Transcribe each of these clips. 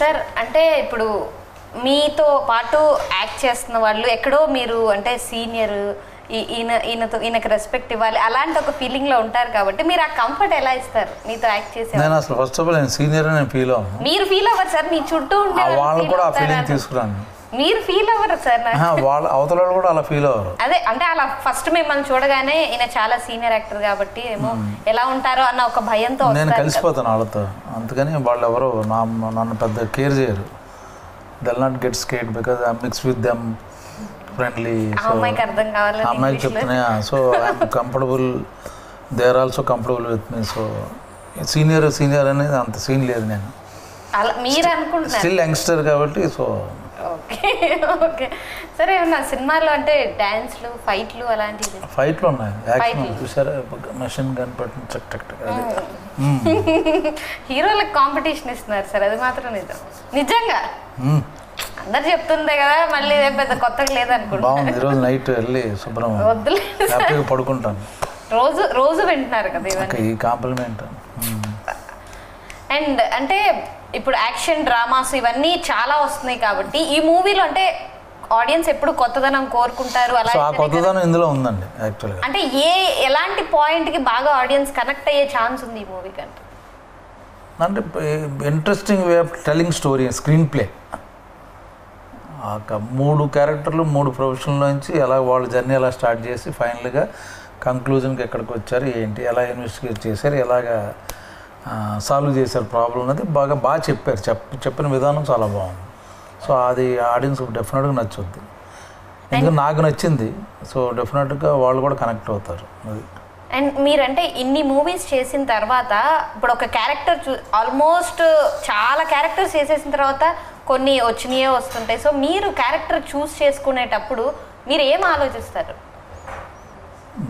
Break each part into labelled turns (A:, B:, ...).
A: Sir అంటే ఇప్పుడు మీతో పాటు యాక్ట్ చేస్తున్న వాళ్ళు ఎక్కడో మీరు అంటే సీనియర్ ఈయనకి రెస్పెక్ట్ ఇవ్వాలి అలాంటి ఒక ఫీలింగ్ లో ఉంటారు కాబట్టి మీరు ఆ కంఫర్ట్ ఎలా ఇస్తారు మీతో యాక్ట్ చేసే?
B: నేను అసలు ఫస్ట్ ఆఫ్ ఆల్ నేను సీనియర్ అని ఫీల్ అవ్వను.
A: మీరు ఫీల్ అవ్వరు సార్, మీ చుట్టూ ఉండే
B: వాళ్ళు కూడా ఆ ఫీలింగ్ తీసుకురాను.
A: మీరు ఫీల్ అవ్వరు సార్?
B: వాళ్ళ అవతల వాళ్ళు కూడా అలా ఫీల్ అవ్వరు.
A: అదే అంటే అలా ఫస్ట్ మిమ్మల్ని చూడగానే ఈయన చాలా సీనియర్ యాక్టర్ కాబట్టి ఏమో ఎలా ఉంటారో అన్న ఒక భయంతో
B: నేను కలిసిపోతాను వాళ్ళతో. అందుకని వాళ్ళు ఎవరో నన్ను పెద్ద కేర్ చేయరు. They'll not get scared because I mix with them friendly.
A: అమ్మాయికి అర్థం కావాలి,
B: అమ్మాయికి చెప్తున్నా. So I'm comfortable, they are also comfortable with me. So senior అనేది అంత సీన్ లేదు. నేను
A: అలా మీరు అనుకుంటున్నారు,
B: స్టిల్ యంగ్స్టర్ కాబట్టి. So
A: okay okay. సరే ఏమన్నా సినిమాలో అంటే డాన్స్లు ఫైట్లు అలాంటివి?
B: ఫైట్లు ఉన్నాయి, యాక్షన్ చూసారా, మెషిన్ గన్ పట్టుకుని చక్ టక్ టక్.
A: హీరోలకు కాంపిటీషన్ ఇస్తున్నారు సార్, అది మాత్రం నిజంగా అందరు చెప్తుందే కదా, మళ్ళీ పెద్ద కొత్తగా లేదనుకుంటా.
B: బాగుంది. ఈరోజు నైట్ వెళ్ళి శుభ్రం హ్యాపీగా పడుకుంటాను.
A: రోజు వింటున్నారు కదా ఇవన్నీ,
B: ఈ కాంప్లిమెంట్.
A: అండ్ అంటే ఇప్పుడు యాక్షన్ డ్రామాస్ ఇవన్నీ చాలా వస్తున్నాయి కాబట్టి ఈ మూవీలో అంటే ఆడియన్స్ ఎప్పుడు కొత్తదనం కోరుకుంటారు. అలా
B: ఆ కొత్తదనం ఇందులో ఉందండి యాక్చువల్గా.
A: అంటే ఎలాంటి పాయింట్ కి బాగా ఆడియన్స్ కనెక్ట్ అయ్యే ఛాన్స్ ఉంది ఈ మూవీ కంటే?
B: అంటే interesting way of telling story, screen play. 3 క్యారెక్టర్లు 3 ప్రొఫెషన్ల నుంచి ఎలా వాళ్ళ జర్నీ ఎలా స్టార్ట్ చేసి ఫైనల్గా కంక్లూజన్కి ఎక్కడికి వచ్చారు, ఏంటి, ఎలా ఇన్వెస్టిగేట్ చేశారు, ఎలాగా సాల్వ్ చేశారు ప్రాబ్లం అనేది బాగా చెప్పారు. చెప్పిన విధానం చాలా బాగుంది. సో అది ఆడియన్స్ డెఫినెట్గా నచ్చుద్ది. ఎందుకంటే నాకు నచ్చింది. సో డెఫినెట్గా వాళ్ళు కూడా కనెక్ట్ అవుతారు. అది.
A: అండ్ మీరంటే ఇన్ని మూవీస్ చేసిన తర్వాత ఇప్పుడు ఒక క్యారెక్టర్ ఆల్మోస్ట్ చాలా క్యారెక్టర్స్ చేసేసిన తర్వాత కొన్ని వచ్చినాయే వస్తుంటాయి. సో మీరు క్యారెక్టర్ చూస్ చేసుకునేటప్పుడు మీరు ఏం ఆలోచిస్తారు?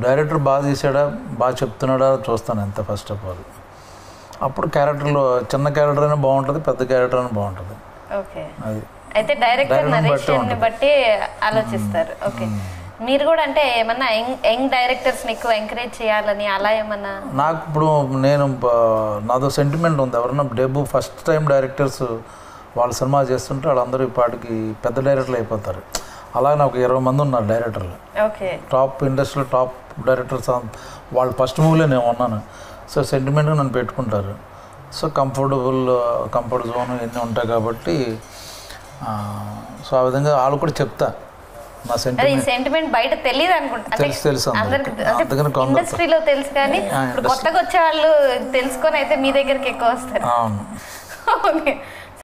B: డైరెక్టర్ బాగా తీసాడా, బాగా చెప్తున్నాడా చూస్తాను ఎంత ఫస్ట్ ఆఫ్ ఆల్. అప్పుడు క్యారెక్టర్లో చిన్న క్యారెక్టర్ అయినా బాగుంటుంది, పెద్ద క్యారెక్టర్ అయినా బాగుంటుంది.
A: ఓకే, అయితే డైరెక్టర్ నరేషన్ని బట్టి ఆలోచిస్తారు. ఓకే, మీరు కూడా అంటే ఏమన్నా యంగ్ డైరెక్టర్స్ని ఎక్కువ ఎంకరేజ్ చేయాలని అలా ఏమన్నా?
B: నాకు ఇప్పుడు నాదో సెంటిమెంట్ ఉంది. ఎవరన్నా డెబ్యూ ఫస్ట్ టైం డైరెక్టర్స్ వాళ్ళ సినిమా చేస్తుంటే వాళ్ళందరూ ఇప్పటికి పెద్ద డైరెక్టర్లు అయిపోతారు. అలాగే నాకు 20 మంది ఉన్నారు డైరెక్టర్లు.
A: ఓకే,
B: టాప్ ఇండస్ట్రీలో టాప్ డైరెక్టర్స్. వాళ్ళు ఫస్ట్ మూవీలో నేను ఉన్నాను. సో సెంటిమెంట్గా నన్ను పెట్టుకుంటారు. సో కంఫర్ట్ జోన్ ఇవన్నీ ఉంటాయి కాబట్టి సో ఆ విధంగా వాళ్ళు కూడా చెప్తా. నా
A: సెంటిమెంట్ బయట తెలియదు అనుకుంటా,
B: తెలుసు
A: ఇండస్ట్రీలో తెలుసు కానీ కొత్తగా వచ్చే వాళ్ళు తెలుసుకొని అయితే మీ దగ్గరికి ఎక్కువ వస్తారు.
B: అవును.
A: ఓకే.